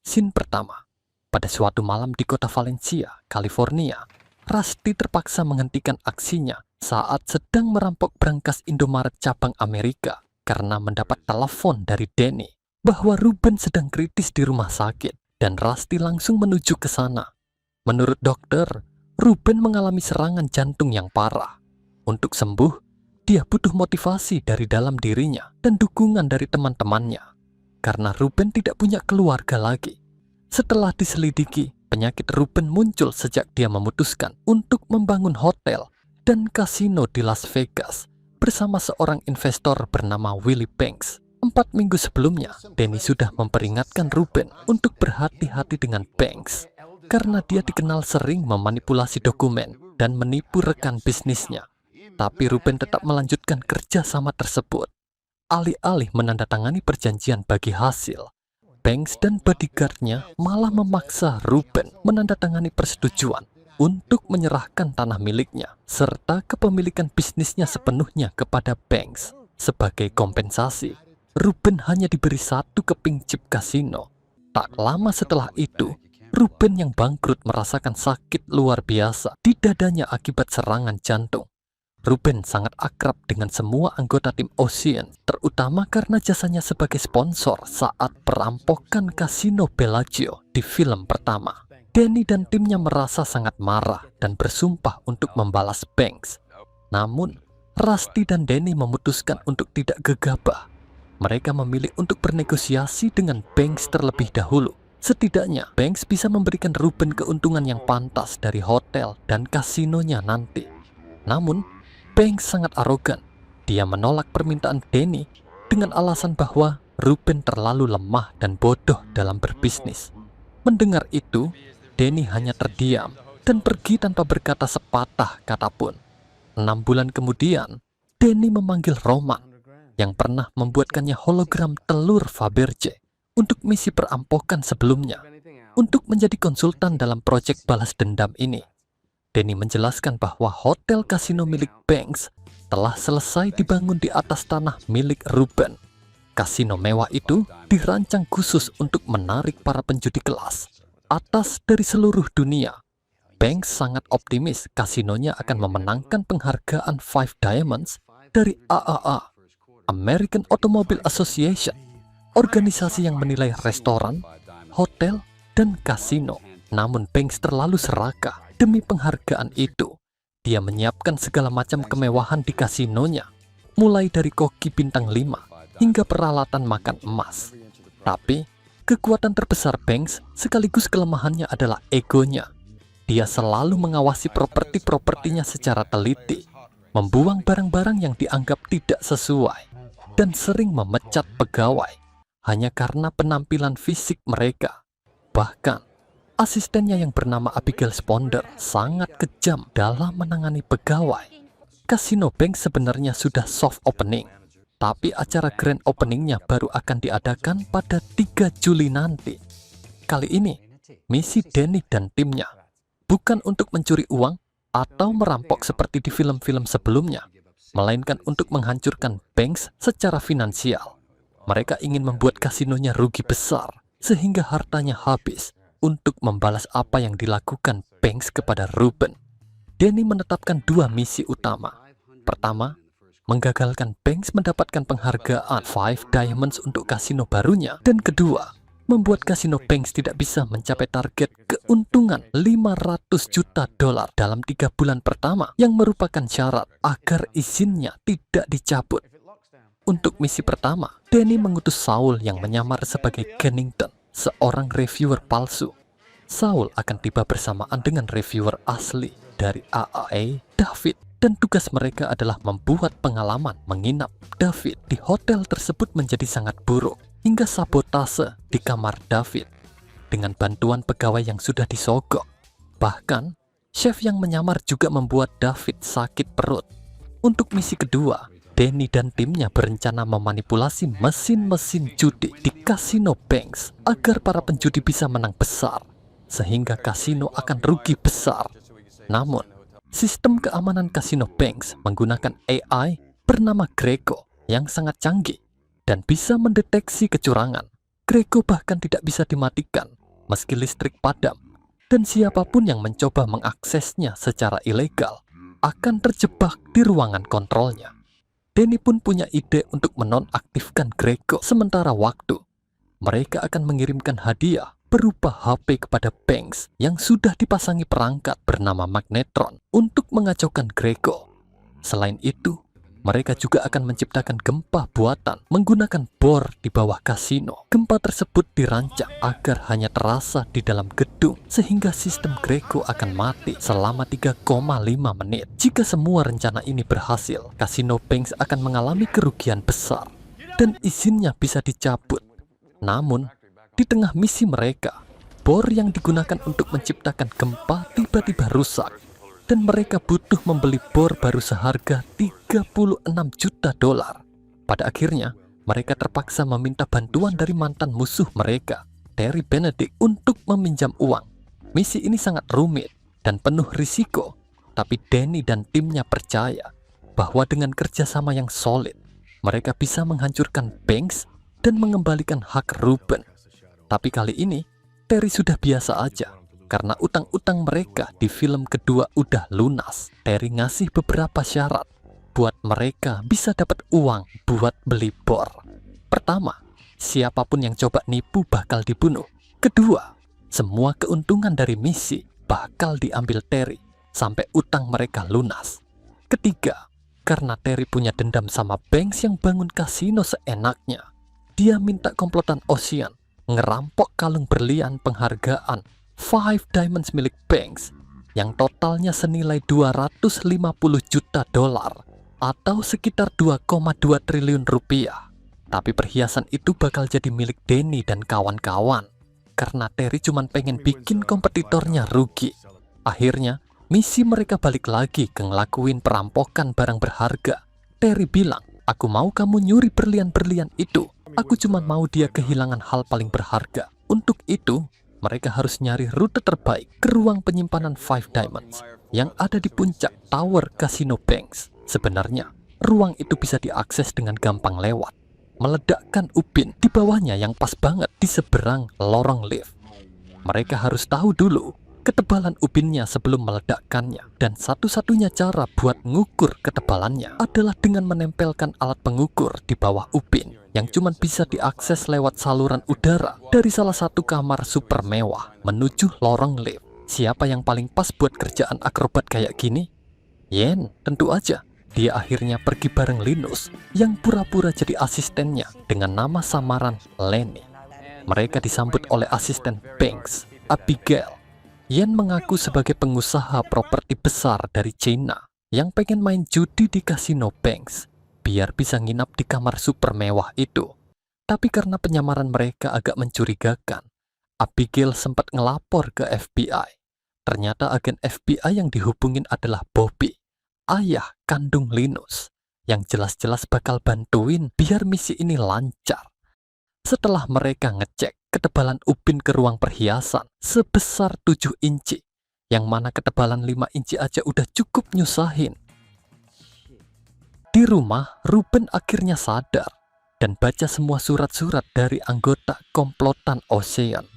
Scene pertama. Pada suatu malam di kota Valencia, California, Rusty terpaksa menghentikan aksinya saat sedang merampok brankas Indomaret cabang Amerika karena mendapat telepon dari Danny bahwa Ruben sedang kritis di rumah sakit dan Rusty langsung menuju ke sana. Menurut dokter, Ruben mengalami serangan jantung yang parah. Untuk sembuh, dia butuh motivasi dari dalam dirinya dan dukungan dari teman-temannya. Karena Ruben tidak punya keluarga lagi. Setelah diselidiki, penyakit Ruben muncul sejak dia memutuskan untuk membangun hotel dan kasino di Las Vegas bersama seorang investor bernama Willie Banks. 4 minggu sebelumnya, Danny sudah memperingatkan Ruben untuk berhati-hati dengan Banks karena dia dikenal sering memanipulasi dokumen dan menipu rekan bisnisnya. Tapi Ruben tetap melanjutkan kerjasama tersebut. Alih-alih menandatangani perjanjian bagi hasil, Banks dan bodyguardnya malah memaksa Ruben menandatangani persetujuan untuk menyerahkan tanah miliknya serta kepemilikan bisnisnya sepenuhnya kepada Banks. Sebagai kompensasi, Ruben hanya diberi 1 keping chip kasino. Tak lama setelah itu, Ruben yang bangkrut merasakan sakit luar biasa di dadanya akibat serangan jantung. Ruben sangat akrab dengan semua anggota tim Ocean, terutama karena jasanya sebagai sponsor saat perampokan kasino Bellagio di film pertama. Danny dan timnya merasa sangat marah dan bersumpah untuk membalas Banks. Namun, Rusty dan Danny memutuskan untuk tidak gegabah. Mereka memilih untuk bernegosiasi dengan Banks terlebih dahulu. Setidaknya, Banks bisa memberikan Ruben keuntungan yang pantas dari hotel dan kasinonya nanti. Namun, Banks sangat arogan. Dia menolak permintaan Danny dengan alasan bahwa Ruben terlalu lemah dan bodoh dalam berbisnis. Mendengar itu, Danny hanya terdiam dan pergi tanpa berkata sepatah kata pun. 6 bulan kemudian, Danny memanggil Roman yang pernah membuatkannya hologram telur Faberge untuk misi perampokan sebelumnya untuk menjadi konsultan dalam proyek balas dendam ini. Danny menjelaskan bahwa hotel kasino milik Banks telah selesai dibangun di atas tanah milik Ruben. Kasino mewah itu dirancang khusus untuk menarik para penjudi kelas atas dari seluruh dunia. Banks sangat optimis kasinonya akan memenangkan penghargaan 5 Diamonds dari AAA, American Automobile Association, organisasi yang menilai restoran, hotel, dan kasino. Namun Banks terlalu serakah demi penghargaan itu. Dia menyiapkan segala macam kemewahan di kasinonya, mulai dari koki bintang 5 hingga peralatan makan emas. Tapi, kekuatan terbesar Banks sekaligus kelemahannya adalah egonya. Dia selalu mengawasi properti-propertinya secara teliti, membuang barang-barang yang dianggap tidak sesuai, dan sering memecat pegawai hanya karena penampilan fisik mereka. Bahkan, asistennya yang bernama Abigail Sponder sangat kejam dalam menangani pegawai. Kasino Banks sebenarnya sudah soft opening, tapi acara grand openingnya baru akan diadakan pada 3 Juli nanti. Kali ini, misi Danny dan timnya bukan untuk mencuri uang atau merampok seperti di film-film sebelumnya, melainkan untuk menghancurkan Banks secara finansial. Mereka ingin membuat kasinonya rugi besar, sehingga hartanya habis untuk membalas apa yang dilakukan Banks kepada Ruben. Danny menetapkan 2 misi utama. Pertama, menggagalkan Banks mendapatkan penghargaan 5 Diamonds untuk kasino barunya. Dan kedua, membuat kasino Banks tidak bisa mencapai target keuntungan $500 juta dalam 3 bulan pertama, yang merupakan syarat agar izinnya tidak dicabut. Untuk misi pertama, Danny mengutus Saul yang menyamar sebagai Kennington, seorang reviewer palsu. Saul akan tiba bersamaan dengan reviewer asli dari AAA, David, dan tugas mereka adalah membuat pengalaman menginap David di hotel tersebut menjadi sangat buruk, hingga sabotase di kamar David dengan bantuan pegawai yang sudah disogok. Bahkan, chef yang menyamar juga membuat David sakit perut. Untuk misi kedua, Danny dan timnya berencana memanipulasi mesin-mesin judi di kasino Banks agar para penjudi bisa menang besar, sehingga kasino akan rugi besar. Namun, sistem keamanan kasino Banks menggunakan AI bernama Greco yang sangat canggih dan bisa mendeteksi kecurangan. Greco bahkan tidak bisa dimatikan meski listrik padam, dan siapapun yang mencoba mengaksesnya secara ilegal akan terjebak di ruangan kontrolnya. Danny pun punya ide untuk menonaktifkan Greco sementara waktu. Mereka akan mengirimkan hadiah berupa HP kepada Banks yang sudah dipasangi perangkat bernama Magnetron untuk mengacaukan Greco. Selain itu, mereka juga akan menciptakan gempa buatan menggunakan bor di bawah kasino. Gempa tersebut dirancang agar hanya terasa di dalam gedung sehingga sistem Greco akan mati selama 3,5 menit. Jika semua rencana ini berhasil, kasino Banks akan mengalami kerugian besar dan izinnya bisa dicabut. Namun, di tengah misi mereka, bor yang digunakan untuk menciptakan gempa tiba-tiba rusak. Dan mereka butuh membeli bor baru seharga 36 juta dolar. Pada akhirnya, mereka terpaksa meminta bantuan dari mantan musuh mereka, Terry Benedict, untuk meminjam uang. Misi ini sangat rumit dan penuh risiko, tapi Danny dan timnya percaya bahwa dengan kerjasama yang solid, mereka bisa menghancurkan Banks dan mengembalikan hak Ruben. Tapi kali ini, Terry sudah biasa aja. Karena utang-utang mereka di film kedua udah lunas, Terry ngasih beberapa syarat buat mereka bisa dapat uang buat beli bor. Pertama, siapapun yang coba nipu bakal dibunuh. Kedua, semua keuntungan dari misi bakal diambil Terry sampai utang mereka lunas. Ketiga, karena Terry punya dendam sama Banks yang bangun kasino seenaknya, dia minta komplotan Ocean ngerampok kalung berlian penghargaan 5 Diamonds milik Banks yang totalnya senilai 250 juta dolar atau sekitar 2,2 triliun rupiah. Tapi perhiasan itu bakal jadi milik Danny dan kawan-kawan karena Terry cuma pengen bikin kompetitornya rugi. Akhirnya, misi mereka balik lagi ke ngelakuin perampokan barang berharga. Terry bilang, "Aku mau kamu nyuri berlian-berlian itu. Aku cuma mau dia kehilangan hal paling berharga. Untuk itu, mereka harus nyari rute terbaik ke ruang penyimpanan 5 Diamonds yang ada di puncak Tower Casino Banks. Sebenarnya, ruang itu bisa diakses dengan gampang lewat meledakkan ubin di bawahnya yang pas banget di seberang lorong lift. Mereka harus tahu dulu ketebalan ubinnya sebelum meledakkannya, dan satu-satunya cara buat ngukur ketebalannya adalah dengan menempelkan alat pengukur di bawah ubin yang cuma bisa diakses lewat saluran udara dari salah satu kamar super mewah menuju lorong lift. Siapa yang paling pas buat kerjaan akrobat kayak gini? Yen, tentu aja. Dia akhirnya pergi bareng Linus yang pura-pura jadi asistennya dengan nama samaran Lenny. Mereka disambut oleh asisten Banks, Abigail. Yen mengaku sebagai pengusaha properti besar dari China yang pengen main judi di kasino Banks biar bisa nginap di kamar super mewah itu. Tapi karena penyamaran mereka agak mencurigakan, Abigail sempat ngelapor ke FBI. Ternyata agen FBI yang dihubungin adalah Bobby, ayah kandung Linus, yang jelas-jelas bakal bantuin biar misi ini lancar. Setelah mereka ngecek ketebalan ubin ke ruang perhiasan sebesar 7 inci, yang mana ketebalan 5 inci aja udah cukup nyusahin. Di rumah, Ruben akhirnya sadar dan baca semua surat-surat dari anggota komplotan Ocean.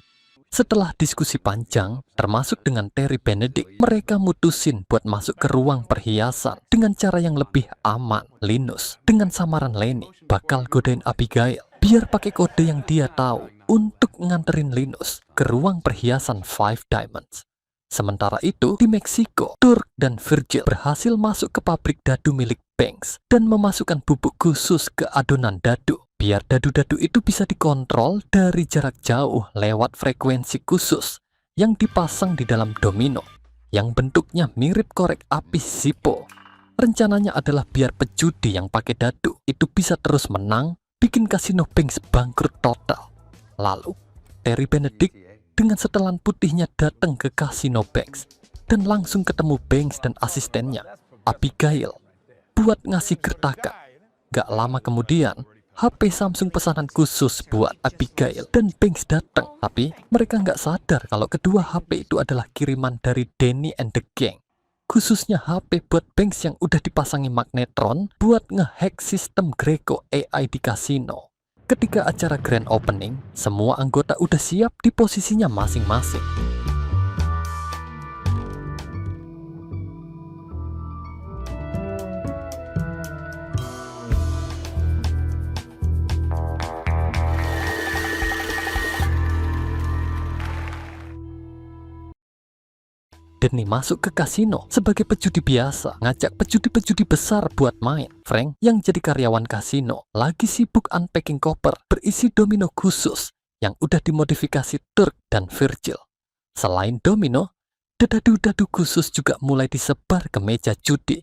Setelah diskusi panjang, termasuk dengan Terry Benedict, mereka mutusin buat masuk ke ruang perhiasan dengan cara yang lebih aman. Linus dengan samaran Lenny bakal godain Abigail biar pakai kode yang dia tahu untuk nganterin Linus ke ruang perhiasan 5 Diamonds. Sementara itu, di Meksiko, Turk dan Virgil berhasil masuk ke pabrik dadu milik Banks dan memasukkan bubuk khusus ke adonan dadu biar dadu-dadu itu bisa dikontrol dari jarak jauh lewat frekuensi khusus yang dipasang di dalam domino yang bentuknya mirip korek api Zippo. Rencananya adalah biar pejudi yang pakai dadu itu bisa terus menang, bikin kasino Banks bangkrut total. Lalu, Terry Benedict dengan setelan putihnya datang ke kasino Banks dan langsung ketemu Banks dan asistennya, Abigail, buat ngasih gertakan. Gak lama kemudian, HP Samsung pesanan khusus buat Abigail dan Banks datang. Tapi mereka nggak sadar kalau kedua HP itu adalah kiriman dari Danny and the Gang. Khususnya HP buat Banks yang udah dipasangi magnetron buat ngehack sistem Greco AI di kasino. Ketika acara grand opening, semua anggota udah siap di posisinya masing-masing. Denny masuk ke kasino sebagai pejudi biasa, ngajak pejudi-pejudi besar buat main. Frank yang jadi karyawan kasino lagi sibuk unpacking koper berisi domino khusus yang udah dimodifikasi Turk dan Virgil. Selain domino, dadu-dadu khusus juga mulai disebar ke meja judi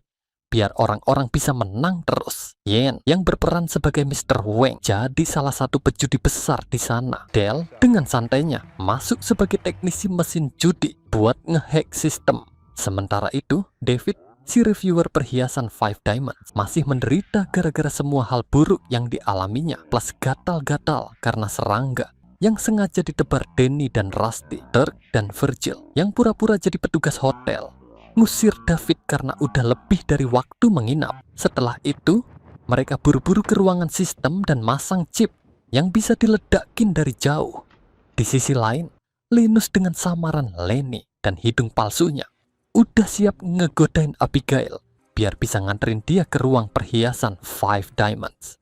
biar orang-orang bisa menang terus. Yen yang berperan sebagai Mr. Wang jadi salah satu pejudi besar di sana. Del dengan santainya masuk sebagai teknisi mesin judi buat ngehack sistem. Sementara itu, David, si reviewer perhiasan Five Diamonds, masih menderita gara-gara semua hal buruk yang dialaminya, plus gatal-gatal karena serangga yang sengaja ditebar Denny dan Rusty, Turk dan Virgil yang pura-pura jadi petugas hotel ngusir David karena udah lebih dari waktu menginap. Setelah itu, mereka buru-buru ke ruangan sistem dan masang chip yang bisa diledakin dari jauh. Di sisi lain, Linus dengan samaran Lenny dan hidung palsunya udah siap ngegodain Abigail biar bisa nganterin dia ke ruang perhiasan Five Diamonds.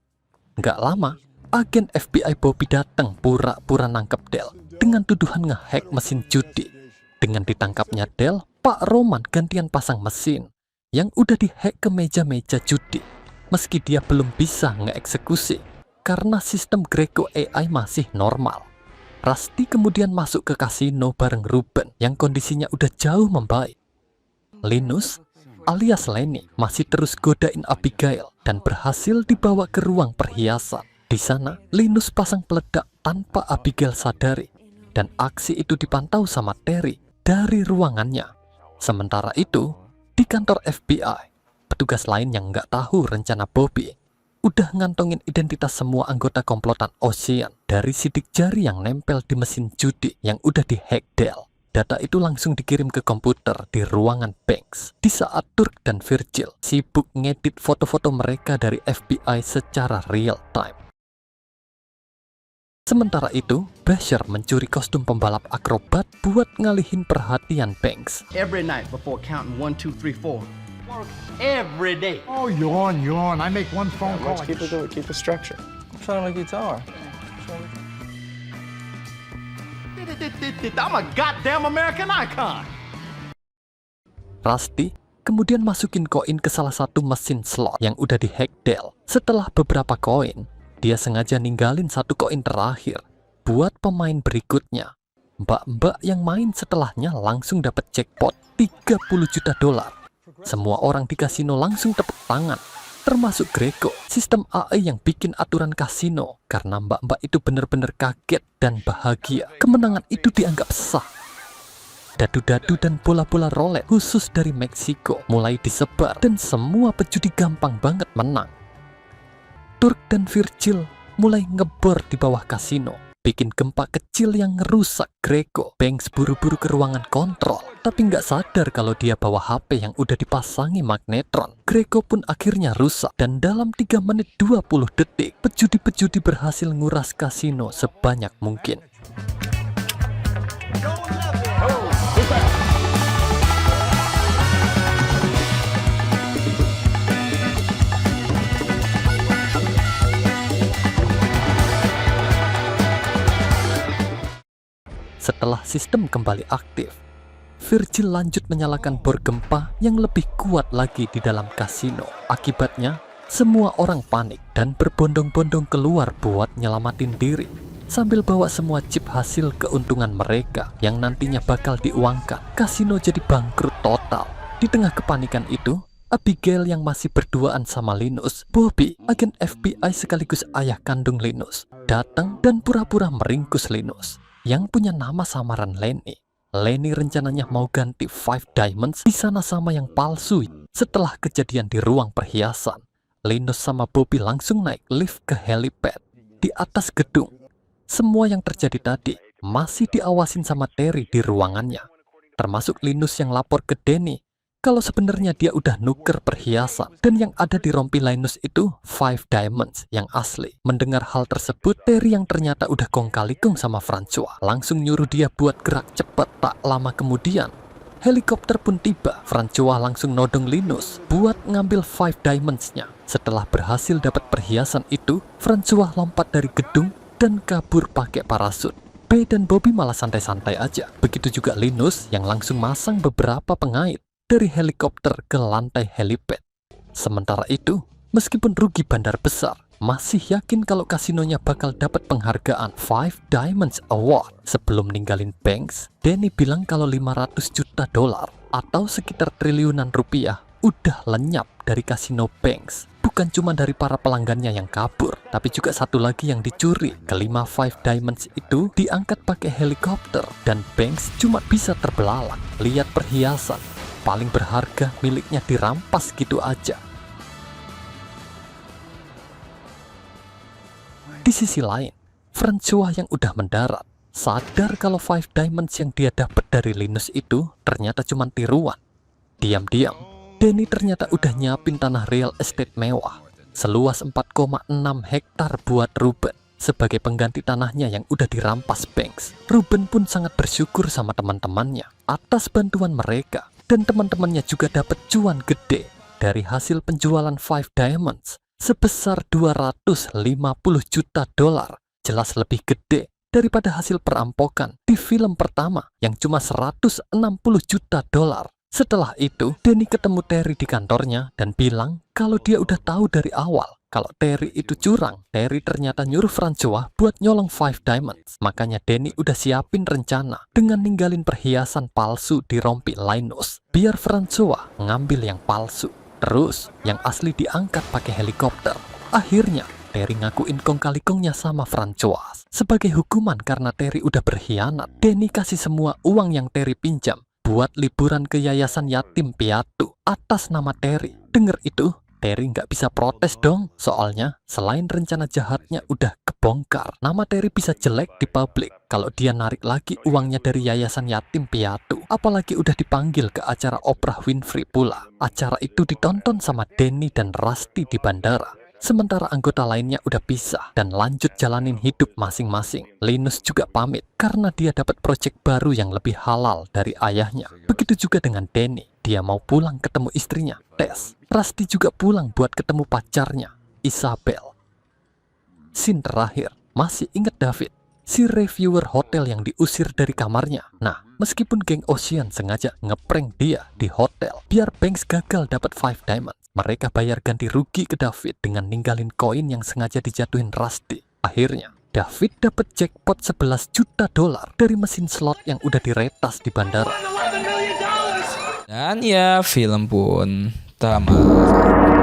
Nggak lama, agen FBI Bobby datang pura-pura nangkep Del dengan tuduhan ngehack mesin judi. Dengan ditangkapnya Del, Pak Roman gantian pasang mesin yang udah dihack ke meja-meja judi. Meski dia belum bisa ngeeksekusi karena sistem Greco AI masih normal. Rusty kemudian masuk ke kasino bareng Ruben yang kondisinya udah jauh membaik. Linus alias Lenny masih terus godain Abigail dan berhasil dibawa ke ruang perhiasan. Di sana, Linus pasang peledak tanpa Abigail sadari dan aksi itu dipantau sama Terry dari ruangannya. Sementara itu, di kantor FBI, petugas lain yang nggak tahu rencana Bobby udah ngantongin identitas semua anggota komplotan Ocean dari sidik jari yang nempel di mesin judi yang udah dihack Del. Data itu langsung dikirim ke komputer di ruangan Banks di saat Turk dan Virgil sibuk ngedit foto-foto mereka dari FBI secara real time. Sementara itu, Basher mencuri kostum pembalap akrobat buat ngalihin perhatian Banks. Every night before counting 1, 2, 3, 4. Every day. Oh, yawn. I make one phone call. Let's keep the structure. I'm trying to make guitar. I'm a goddamn American icon. Rusty kemudian masukin koin ke salah satu mesin slot yang udah dihack Del. Setelah beberapa koin, dia sengaja ninggalin satu koin terakhir buat pemain berikutnya. Mbak-mbak yang main setelahnya langsung dapat jackpot $30 juta. Semua orang di kasino langsung tepuk tangan, termasuk Greco, sistem AI yang bikin aturan kasino, karena mbak-mbak itu benar-benar kaget dan bahagia. Kemenangan itu dianggap sah. Dadu-dadu dan bola-bola roulette khusus dari Meksiko mulai disebar dan semua pejudi gampang banget menang. Turk dan Virgil mulai ngebor di bawah kasino, bikin gempa kecil yang ngerusak Greco. Banks buru-buru ke ruangan kontrol, tapi nggak sadar kalau dia bawa HP yang udah dipasangi magnetron. Greco pun akhirnya rusak, dan dalam 3 menit 20 detik, pejudi-pejudi berhasil nguras kasino sebanyak mungkin. Setelah sistem kembali aktif, Virgil lanjut menyalakan bor gempa yang lebih kuat lagi di dalam kasino. Akibatnya, semua orang panik dan berbondong-bondong keluar buat nyelamatin diri, sambil bawa semua chip hasil keuntungan mereka yang nantinya bakal diuangkan. Kasino jadi bangkrut total. Di tengah kepanikan itu, Abigail yang masih berduaan sama Linus, Bobby, agen FBI sekaligus ayah kandung Linus, datang dan pura-pura meringkus Linus yang punya nama samaran Lenny. Lenny rencananya mau ganti Five Diamonds di sana sama yang palsu. Setelah kejadian di ruang perhiasan, Linus sama Bobby langsung naik lift ke helipad di atas gedung. Semua yang terjadi tadi masih diawasin sama Terry di ruangannya, termasuk Linus yang lapor ke Denny kalau sebenarnya dia udah nuker perhiasan dan yang ada di rompi Linus itu 5 diamonds yang asli. Mendengar hal tersebut, Terry yang ternyata udah kong kali kong sama Francois langsung nyuruh dia buat gerak cepet. Tak lama kemudian helikopter pun tiba. Francois langsung nodong Linus buat ngambil 5 diamonds-nya. Setelah berhasil dapat perhiasan itu, Francois lompat dari gedung dan kabur pakai parasut. B dan Bobby malah santai-santai aja. Begitu juga Linus yang langsung masang beberapa pengait dari helikopter ke lantai helipad. Sementara itu, meskipun rugi bandar besar, masih yakin kalau kasinonya bakal dapat penghargaan 5 Diamonds Award. Sebelum ninggalin Banks, Danny bilang kalau 500 juta dolar atau sekitar triliunan rupiah udah lenyap dari kasino Banks. Bukan cuma dari para pelanggannya yang kabur, tapi juga satu lagi yang dicuri. Kelima 5 Diamonds itu diangkat pakai helikopter dan Banks cuma bisa terbelalak lihat perhiasan paling berharga miliknya dirampas gitu aja. Di sisi lain, Francois yang udah mendarat sadar kalau 5 diamonds yang dia dapat dari Linus itu ternyata cuma tiruan. Diam-diam, Danny ternyata udah nyiapin tanah real estate mewah seluas 4,6 hektar buat Ruben sebagai pengganti tanahnya yang udah dirampas Banks. Ruben pun sangat bersyukur sama teman-temannya atas bantuan mereka, dan teman-temannya juga dapat cuan gede dari hasil penjualan 5 diamonds sebesar 250 juta dolar. Jelas lebih gede daripada hasil perampokan di film pertama yang cuma 160 juta dolar. Setelah itu, Danny ketemu Terry di kantornya dan bilang kalau dia udah tahu dari awal kalau Terry itu curang. Terry ternyata nyuruh Francois buat nyolong 5 diamonds. Makanya Danny udah siapin rencana dengan ninggalin perhiasan palsu di rompi Linus biar Francois ngambil yang palsu. Terus yang asli diangkat pakai helikopter. Akhirnya Terry ngakuin kong kali kongnya sama Francois. Sebagai hukuman karena Terry udah berkhianat, Danny kasih semua uang yang Terry pinjam buat liburan ke yayasan yatim piatu atas nama Terry. Dengar itu, Terry nggak bisa protes dong, soalnya selain rencana jahatnya udah kebongkar, nama Terry bisa jelek di publik kalau dia narik lagi uangnya dari yayasan yatim piatu. Apalagi udah dipanggil ke acara Oprah Winfrey pula. Acara itu ditonton sama Danny dan Rusty di bandara. Sementara anggota lainnya udah pisah dan lanjut jalanin hidup masing-masing. Linus juga pamit karena dia dapat proyek baru yang lebih halal dari ayahnya. Begitu juga dengan Danny. Dia mau pulang ketemu istrinya, Tess. Rusty juga pulang buat ketemu pacarnya, Isabel. Scene terakhir, masih inget David, si reviewer hotel yang diusir dari kamarnya. Nah, meskipun geng Ocean sengaja ngeprank dia di hotel biar Banks gagal dapat 5 diamonds, mereka bayar ganti rugi ke David dengan ninggalin koin yang sengaja dijatuhin Rusty. Akhirnya, David dapat jackpot 11 juta dolar dari mesin slot yang udah diretas di bandara. Dan ya, film pun tamat.